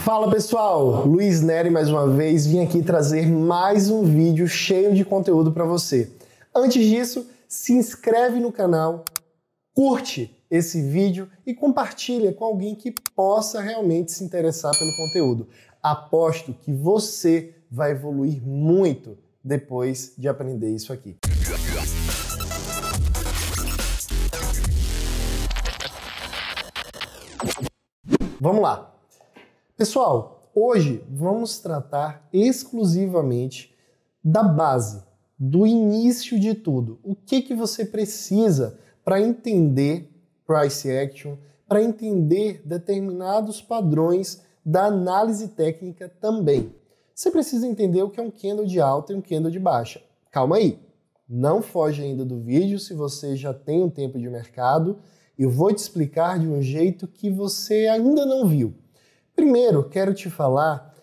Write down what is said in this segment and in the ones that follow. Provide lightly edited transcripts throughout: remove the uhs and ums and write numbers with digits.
Fala pessoal, Luiz Neri mais uma vez, vim aqui trazer mais um vídeo cheio de conteúdo para você. Antes disso, se inscreve no canal, curte esse vídeo e compartilha com alguém que possa realmente se interessar pelo conteúdo. Aposto que você vai evoluir muito depois de aprender isso aqui. Vamos lá. Pessoal, hoje vamos tratar exclusivamente da base, do início de tudo. O que você precisa para entender Price Action, para entender determinados padrões da análise técnica também. Você precisa entender o que é um candle de alta e um candle de baixa. Calma aí, não foge ainda do vídeo se você já tem um tempo de mercado. Eu vou te explicar de um jeito que você ainda não viu. Primeiro, quero te falar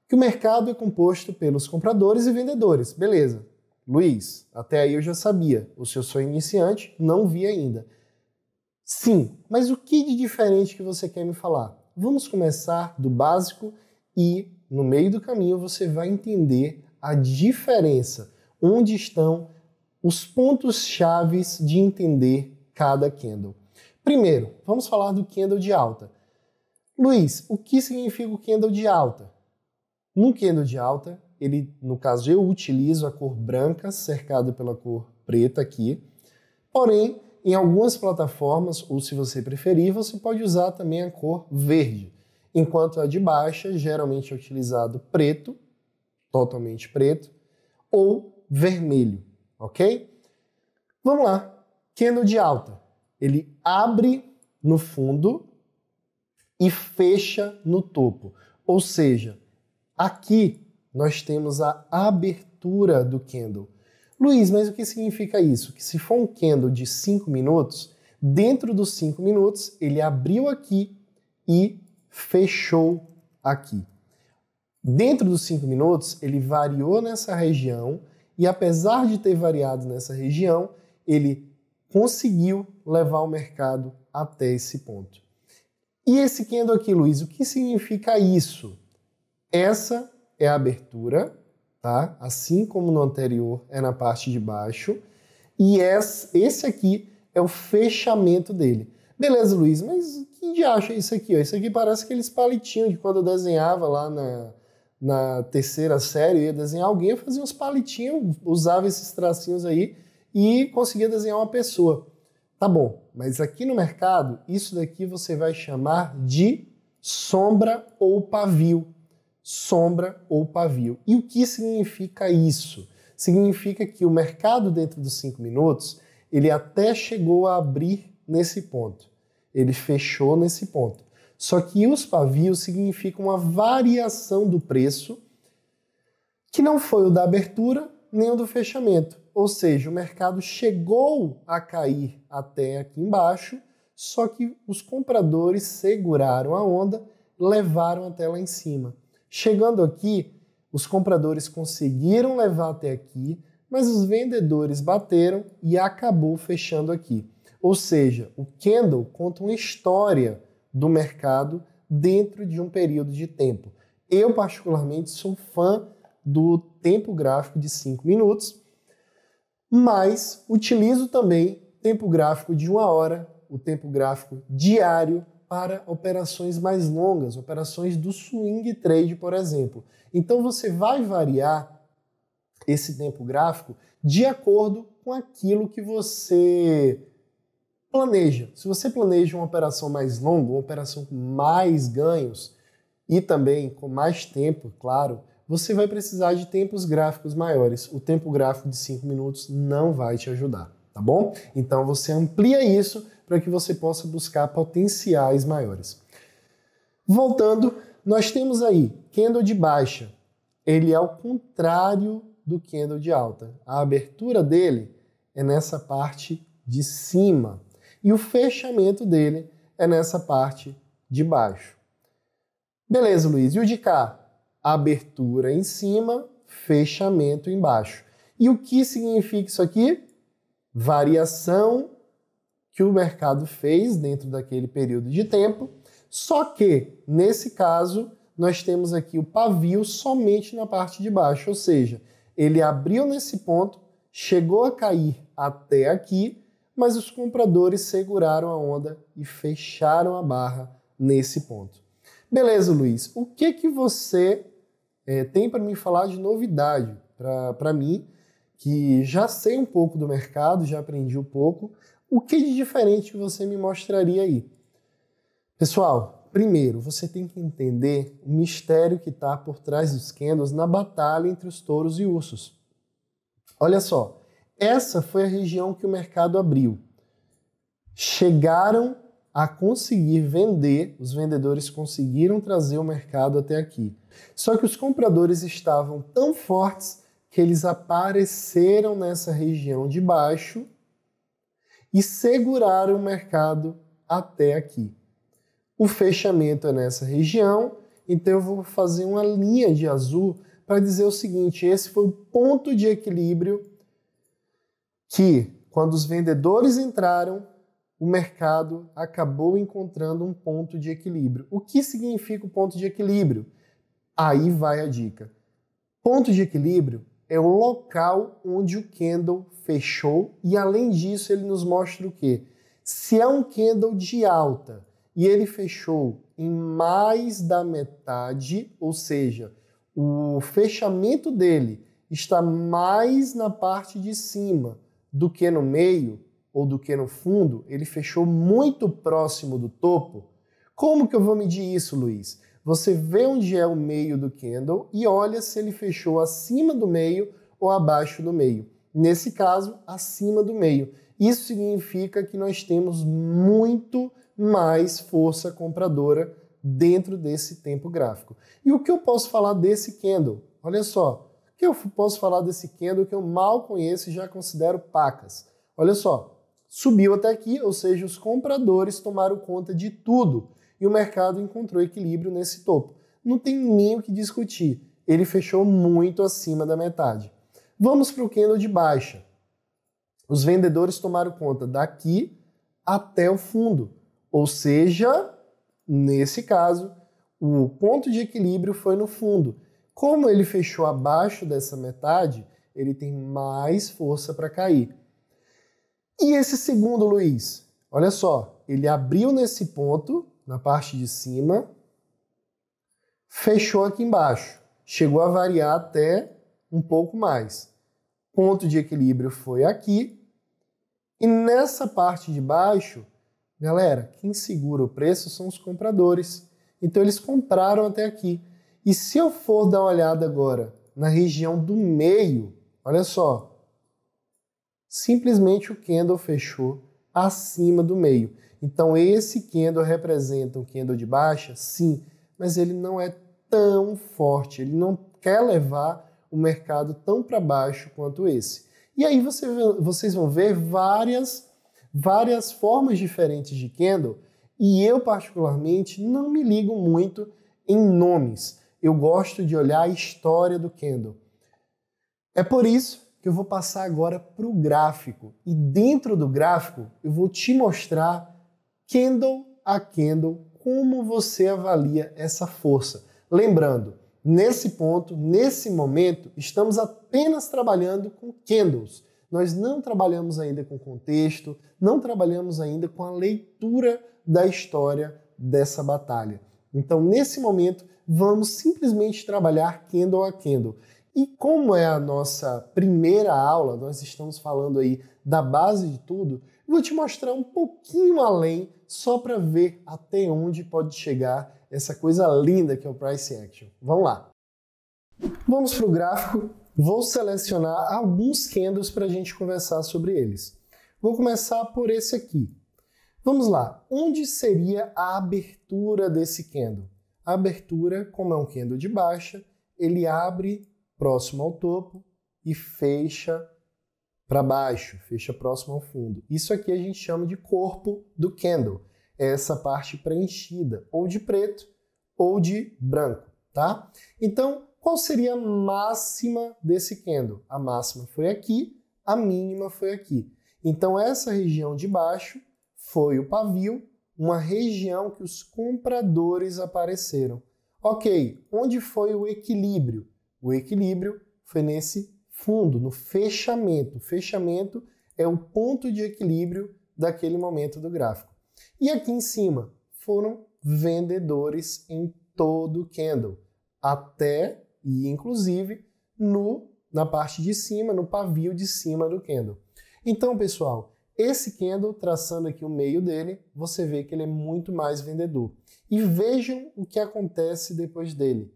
que o mercado é composto pelos compradores e vendedores. Beleza. Luiz, até aí eu já sabia. O seu sou iniciante, não vi ainda. Sim, mas o que de diferente que você quer me falar? Vamos começar do básico e, no meio do caminho, você vai entender a diferença, onde estão os pontos chaves de entender cada candle. Primeiro, vamos falar do candle de alta. Luiz, o que significa o candle de alta? No candle de alta, no caso eu utilizo a cor branca cercado pela cor preta aqui, porém, em algumas plataformas, ou se você preferir, você pode usar também a cor verde, enquanto a de baixa geralmente é utilizado preto, totalmente preto, ou vermelho, ok? Vamos lá, candle de alta, ele abre no fundo e fecha no topo. Ou seja, aqui nós temos a abertura do candle. Luiz, mas o que significa isso? Que se for um candle de 5 minutos, dentro dos 5 minutos ele abriu aqui e fechou aqui. Dentro dos 5 minutos ele variou nessa região e apesar de ter variado nessa região, ele conseguiu levar o mercado até esse ponto. E esse candle aqui, Luiz, o que significa isso? Essa é a abertura, tá? Assim como no anterior é na parte de baixo. E esse aqui é o fechamento dele. Beleza, Luiz, mas que diacho é isso aqui? Ó? Isso aqui parece aqueles palitinhos de quando eu desenhava lá na terceira série, eu ia desenhar alguém, eu fazia uns palitinhos, usava esses tracinhos aí e conseguia desenhar uma pessoa. Tá bom, mas aqui no mercado, isso daqui você vai chamar de sombra ou pavio. Sombra ou pavio. E o que significa isso? Significa que o mercado dentro dos 5 minutos, ele até chegou a abrir nesse ponto. Ele fechou nesse ponto. Só que os pavios significam uma variação do preço que não foi o da abertura nem o do fechamento. Ou seja, o mercado chegou a cair até aqui embaixo, só que os compradores seguraram a onda, levaram até lá em cima. Chegando aqui, os compradores conseguiram levar até aqui, mas os vendedores bateram e acabou fechando aqui. Ou seja, o candle conta uma história do mercado dentro de um período de tempo. Eu, particularmente, sou fã do tempo gráfico de 5 minutos, mas utilizo também tempo gráfico de 1 hora, o tempo gráfico diário para operações mais longas, operações do swing trade, por exemplo. Então você vai variar esse tempo gráfico de acordo com aquilo que você planeja. Se você planeja uma operação mais longa, uma operação com mais ganhos e também com mais tempo, claro, você vai precisar de tempos gráficos maiores. O tempo gráfico de 5 minutos não vai te ajudar, tá bom? Então você amplia isso para que você possa buscar potenciais maiores. Voltando, nós temos aí candle de baixa. Ele é ao contrário do candle de alta. A abertura dele é nessa parte de cima e o fechamento dele é nessa parte de baixo. Beleza, Luiz. E o de cá? Abertura em cima, fechamento embaixo. E o que significa isso aqui? Variação que o mercado fez dentro daquele período de tempo, só que, nesse caso, nós temos aqui o pavio somente na parte de baixo, ou seja, ele abriu nesse ponto, chegou a cair até aqui, mas os compradores seguraram a onda e fecharam a barra nesse ponto. Beleza, Luiz, o que você tem para me falar de novidade para mim, que já sei um pouco do mercado, já aprendi um pouco, o que de diferente que você me mostraria aí? Pessoal, primeiro, você tem que entender o mistério que está por trás dos candles na batalha entre os touros e ursos. Olha só, essa foi a região que o mercado abriu. Chegaram a conseguir vender, os vendedores conseguiram trazer o mercado até aqui. Só que os compradores estavam tão fortes que eles apareceram nessa região de baixo e seguraram o mercado até aqui. O fechamento é nessa região, então eu vou fazer uma linha de azul para dizer o seguinte, esse foi o ponto de equilíbrio que, quando os vendedores entraram, o mercado acabou encontrando um ponto de equilíbrio. O que significa o ponto de equilíbrio? Aí vai a dica. Ponto de equilíbrio é o local onde o candle fechou e, além disso, ele nos mostra o quê? Se é um candle de alta e ele fechou em mais da metade, ou seja, o fechamento dele está mais na parte de cima do que no meio ou do que no fundo, ele fechou muito próximo do topo. Como que eu vou medir isso, Luiz? Você vê onde é o meio do candle e olha se ele fechou acima do meio ou abaixo do meio. Nesse caso, acima do meio. Isso significa que nós temos muito mais força compradora dentro desse tempo gráfico. E o que eu posso falar desse candle? Olha só, o que eu posso falar desse candle que eu mal conheço e já considero pacas? Olha só, subiu até aqui, ou seja, os compradores tomaram conta de tudo e o mercado encontrou equilíbrio nesse topo. Não tem nem o que discutir, ele fechou muito acima da metade. Vamos para o candle de baixa. Os vendedores tomaram conta daqui até o fundo, ou seja, nesse caso, o ponto de equilíbrio foi no fundo. Como ele fechou abaixo dessa metade, ele tem mais força para cair. E esse segundo, Luiz? Olha só, ele abriu nesse ponto, na parte de cima, fechou aqui embaixo, chegou a variar até um pouco mais. Ponto de equilíbrio foi aqui, e nessa parte de baixo, galera, quem segura o preço são os compradores. Então eles compraram até aqui. E se eu for dar uma olhada agora na região do meio, olha só, simplesmente o candle fechou acima do meio. Então esse candle representa um candle de baixa? Sim, mas ele não é tão forte, ele não quer levar o mercado tão para baixo quanto esse. E aí vocês vão ver várias formas diferentes de candle e eu particularmente não me ligo muito em nomes. Eu gosto de olhar a história do candle. É por isso que eu vou passar agora para o gráfico. E dentro do gráfico eu vou te mostrar candle a candle como você avalia essa força. Lembrando, nesse ponto, nesse momento, estamos apenas trabalhando com candles. Nós não trabalhamos ainda com contexto, não trabalhamos ainda com a leitura da história dessa batalha. Então, nesse momento, vamos simplesmente trabalhar candle a candle. E como é a nossa primeira aula, nós estamos falando aí da base de tudo, vou te mostrar um pouquinho além, só para ver até onde pode chegar essa coisa linda que é o Price Action. Vamos lá! Vamos para o gráfico, vou selecionar alguns candles para a gente conversar sobre eles. Vou começar por esse aqui. Vamos lá, onde seria a abertura desse candle? A abertura, como é um candle de baixa, ele abre próximo ao topo e fecha para baixo, fecha próximo ao fundo. Isso aqui a gente chama de corpo do candle. É essa parte preenchida, ou de preto ou de branco, tá? Então, qual seria a máxima desse candle? A máxima foi aqui, a mínima foi aqui. Então, essa região de baixo foi o pavio, uma região que os compradores apareceram. Ok, onde foi o equilíbrio? O equilíbrio foi nesse fundo, no fechamento. O fechamento é o ponto de equilíbrio daquele momento do gráfico. E aqui em cima foram vendedores em todo o candle, até e inclusive na parte de cima, no pavio de cima do candle. Então, pessoal, esse candle, traçando aqui o meio dele, você vê que ele é muito mais vendedor. E vejam o que acontece depois dele.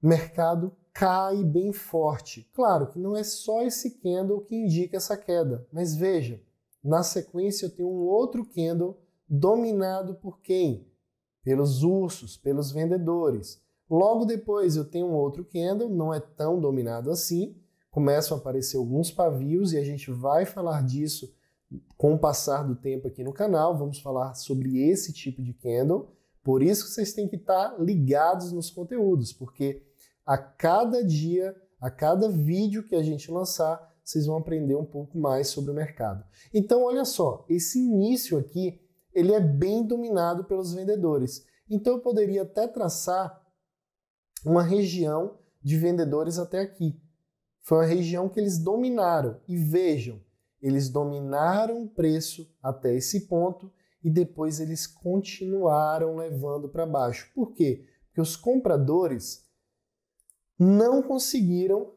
O mercado cai bem forte. Claro que não é só esse candle que indica essa queda, mas veja, na sequência eu tenho um outro candle dominado por quem? Pelos ursos, pelos vendedores. Logo depois eu tenho um outro candle, não é tão dominado assim, começam a aparecer alguns pavios e a gente vai falar disso com o passar do tempo aqui no canal, vamos falar sobre esse tipo de candle, por isso que vocês têm que estar ligados nos conteúdos, porque a cada dia, a cada vídeo que a gente lançar, vocês vão aprender um pouco mais sobre o mercado. Então, olha só, esse início aqui, ele é bem dominado pelos vendedores. Então, eu poderia até traçar uma região de vendedores até aqui. Foi uma região que eles dominaram. E vejam, eles dominaram o preço até esse ponto e depois eles continuaram levando para baixo. Por quê? Porque os compradores não conseguiram,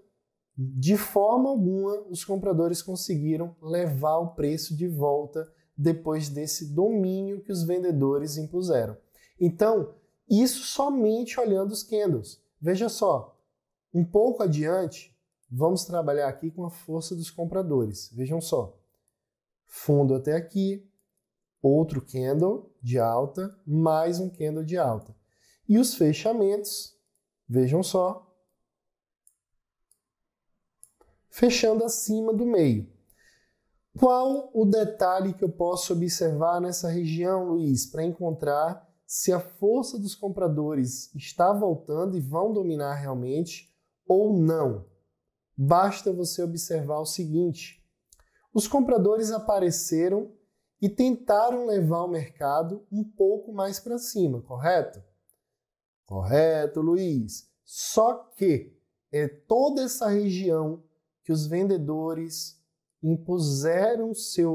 de forma alguma, os compradores conseguiram levar o preço de volta depois desse domínio que os vendedores impuseram. Então, isso somente olhando os candles. Veja só, um pouco adiante, vamos trabalhar aqui com a força dos compradores. Vejam só, fundo até aqui, outro candle de alta, mais um candle de alta. E os fechamentos, vejam só, fechando acima do meio. Qual o detalhe que eu posso observar nessa região, Luiz, para encontrar se a força dos compradores está voltando e vão dominar realmente ou não? Basta você observar o seguinte: os compradores apareceram e tentaram levar o mercado um pouco mais para cima, correto? Correto, Luiz. Só que é toda essa região que os vendedores impuseram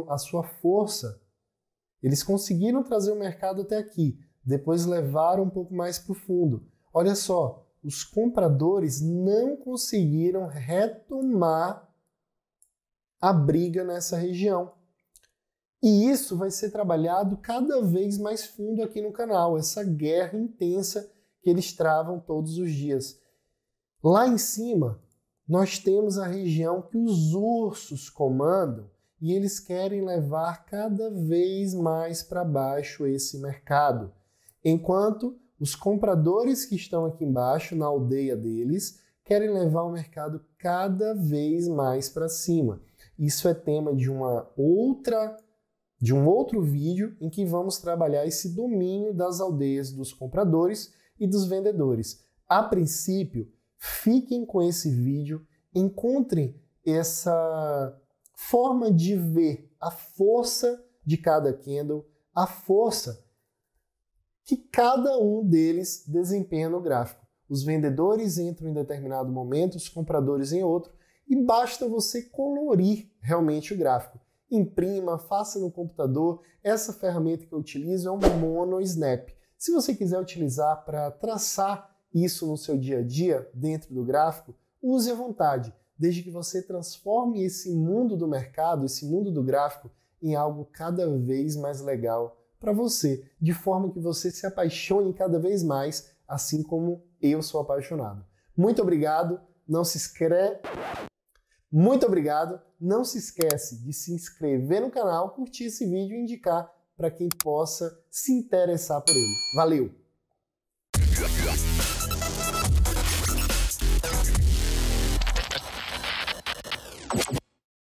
a sua força, eles conseguiram trazer o mercado até aqui, depois levaram um pouco mais para o fundo. Olha só, os compradores não conseguiram retomar a briga nessa região. E isso vai ser trabalhado cada vez mais fundo aqui no canal, essa guerra intensa que eles travam todos os dias. Lá em cima, nós temos a região que os ursos comandam e eles querem levar cada vez mais para baixo esse mercado. Enquanto os compradores que estão aqui embaixo, na aldeia deles, querem levar o mercado cada vez mais para cima. Isso é tema de um outro vídeo em que vamos trabalhar esse domínio das aldeias dos compradores e dos vendedores. A princípio, fiquem com esse vídeo, encontrem essa forma de ver a força de cada candle, a força que cada um deles desempenha no gráfico. Os vendedores entram em determinado momento, os compradores em outro, e basta você colorir realmente o gráfico. Imprima, faça no computador. Essa ferramenta que eu utilizo é um MonoSnap. Se você quiser utilizar para traçar isso no seu dia a dia, dentro do gráfico, use à vontade, desde que você transforme esse mundo do mercado, esse mundo do gráfico, em algo cada vez mais legal para você, de forma que você se apaixone cada vez mais, assim como eu sou apaixonado. Muito obrigado, não se esquece de se inscrever no canal, curtir esse vídeo e indicar para quem possa se interessar por ele. Valeu!